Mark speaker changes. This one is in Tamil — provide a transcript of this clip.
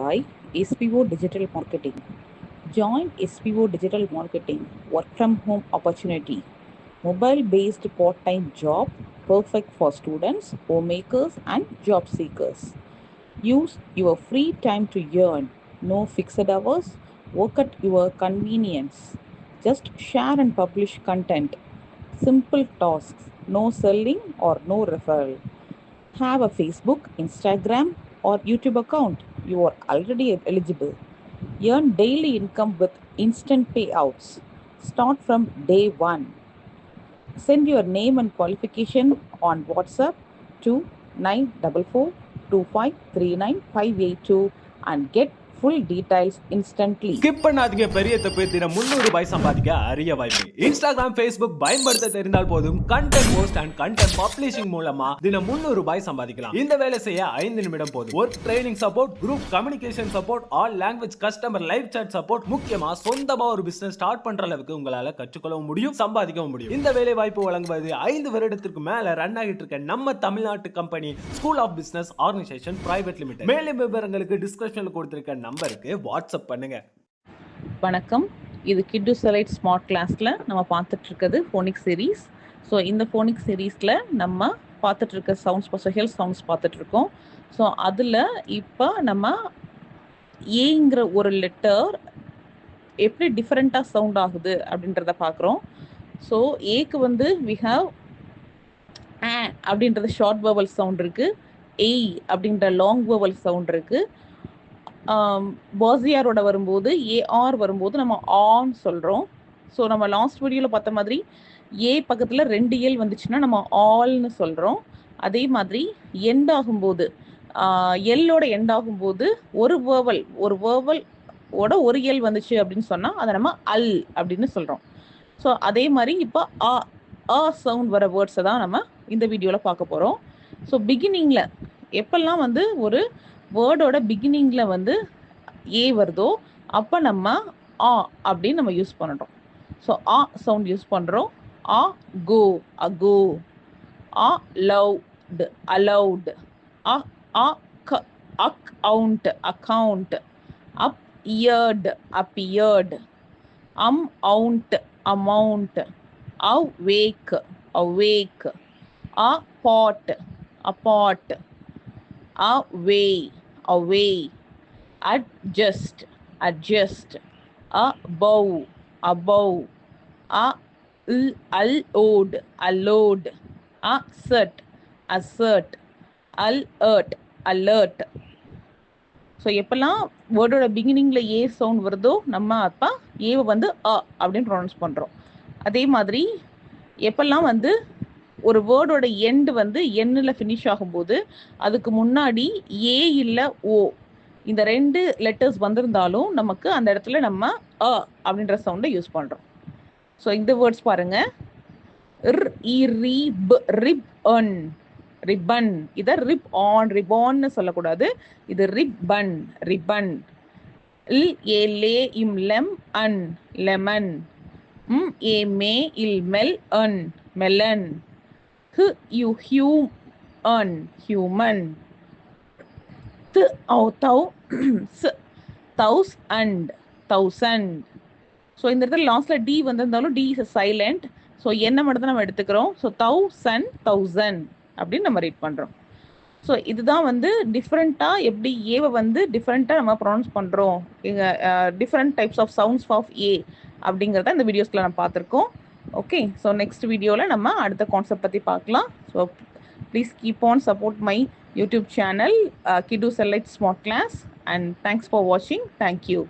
Speaker 1: by SPO Digital Marketing. Join SPO Digital Marketing work from home opportunity. Mobile based part time job perfect for students, homemakers, and job seekers. Use your free time to earn. No fixed hours. Work at your convenience. Just share and publish content. Simple tasks. No selling or no referral. Have a Facebook, Instagram, or YouTube account. You are already eligible. Earn daily income with instant payouts. Start from day one. Send your name and qualification on WhatsApp to 9442539 and get full details instantly.
Speaker 2: Skip பண்ணாதீங்க, பெரிய தப்பு. தினம் 300 ரூபாய் சம்பாதிக்க அரிய வாய்ப்பு. இன்ஸ்டாகிராம், ஃபேஸ்புக் பயன்படுத்த தெரிந்தால் போதும். Content post and content publishing மூலமா தினம் 300 ரூபாய் சம்பாதிக்கலாம். இந்த வேலை செய்ய 5 நிமிடம் போதும். Work training support, group communication support, all language customer live chat support, முக்கியமா சொந்தமா ஒரு பிசினஸ் ஸ்டார்ட் பண்ற அளவுக்கு உங்களால கற்றுக்கொள்ளவும் முடியும், சம்பாதிக்கவும் முடியும். இந்த வேலை வாய்ப்பு வழங்குவது 5 வருடத்திற்கு மேல ரன் ஆகிட்டு இருக்க நம்ம தமிழ்நாட்டு company school of business organisation private limited. மேலும் விவரங்களுக்கு டிஸ்கிரிப்ஷன்ல கொடுத்திருக்க நம்பருக்கு வாட்ஸ்அப் பண்ணுங்க.
Speaker 1: வணக்கம், இது கிட்டு செலைட் ஸ்மார்ட் கிளாஸில் நம்ம பார்த்துட்டு இருக்கிறது ஃபோனிக் சீரீஸ். ஸோ இந்த ஃபோனிக் சீரீஸில் நம்ம பார்த்துட்டு இருக்க சவுண்ட்ஸ், ஸ்பெஷல் சவுண்ட்ஸ் பார்த்துட்ருக்கோம். ஸோ அதில் இப்போ நம்ம ஏங்கிற ஒரு லெட்டர் எப்படி டிஃப்ரெண்ட்டாக சவுண்ட் ஆகுது அப்படின்றத பார்க்குறோம். ஸோ ஏக்கு வந்து வி ஹாவ் அப்படின்றது ஷார்ட் வவல் சவுண்ட் இருக்குது, ஏய் அப்படின்ற லாங் வவல் சவுண்ட் இருக்குது. பாசியாரோட வரும்போது ஏஆர் வரும்போது நம்ம ஆன் சொல்கிறோம். ஸோ நம்ம லாஸ்ட் வீடியோவில் பார்த்த மாதிரி ஏ பக்கத்தில் 2 எல் வந்துச்சுன்னா நம்ம ஆல்னு சொல்கிறோம். அதே மாதிரி எண்ட் ஆகும்போது எல்லோட எண்ட் ஆகும்போது ஒரு வேர்வல் ஓட ஒரு எல் வந்துச்சு அப்படின்னு சொன்னால் அதை நம்ம அல் அப்படின்னு சொல்கிறோம். ஸோ அதே மாதிரி இப்போ ஆ சவுண்ட் வர வேர்ட்ஸை தான் நம்ம இந்த வீடியோவில் பார்க்க போகிறோம். ஸோ பிகினிங்கில் எப்பெல்லாம் வந்து ஒரு வேர்டோட பிகினிங்கில் வந்து ஏ வருதோ அப்போ நம்ம ஆ அப்படின்னு நம்ம யூஸ் பண்ணுறோம். ஸோ ஆ சவுண்ட் யூஸ் பண்ணுறோம். Ago, ago. Aloud, aloud. Account, account. Appeared, appeared. Amount, amount. Awake, awake. About, about. Away, away. Adjust, adjust. Above, above. Allowed, allowed. Assert, assert. Alert, alert. So எப்பெல்லாம் வேர்டோட பிகினிங்கில் ஏ சவுண்ட் வருதோ நம்ம அப்போ ஏவை வந்து அப்படின்னு ப்ரொனவுன்ஸ் பண்ணுறோம். அதே மாதிரி எப்பெல்லாம் வந்து ஒரு வேர்டோட எண்டு வந்து எண்ணில் ஃபினிஷ் ஆகும்போது அதுக்கு முன்னாடி ஏ இல்லை ஓ இந்த 2 லெட்டர்ஸ் வந்திருந்தாலும் நமக்கு அந்த இடத்துல நம்ம அப்படின்ற சவுண்டை யூஸ் பண்ணுறோம். ஸோ இந்த வேர்ட்ஸ் பாருங்க. Ribbon, ribbon. இதை ரிப் ஆன், ரிபான்னு சொல்லக்கூடாது. இது ரிப்பன், ரிப்பன். ஏ லே இம் லெம் அன், லெமன். ஏ மே இல் melon, melon. You human, human. Thousand, thousand. So இந்த இடத்துல லாஸ்ட்ல டி வந்திருந்தாலும் டி இஸ் சைலண்ட். ஸோ என்ன மட்டும் தான் நம்ம எடுத்துக்கிறோம். ஸோ 1000 அப்படின்னு நம்ம ரீட் பண்ணுறோம். ஸோ இதுதான் வந்து டிஃப்ரெண்ட்டாக எப்படி ஏவை வந்து டிஃப்ரெண்ட்டாக நம்ம ப்ரொனவுன்ஸ் பண்ணுறோம். Different types of sounds of A அப்படிங்கிறத இந்த வீடியோஸ்ல நம்ம பார்த்துருக்கோம். ஓகே, ஸோ நெக்ஸ்ட் வீடியோவில் நம்ம அடுத்த கான்செப்ட் பற்றி பார்க்கலாம். So please keep on support my YouTube channel கிடு செலைட் smart class, and thanks for வாட்சிங். தேங்க்யூ.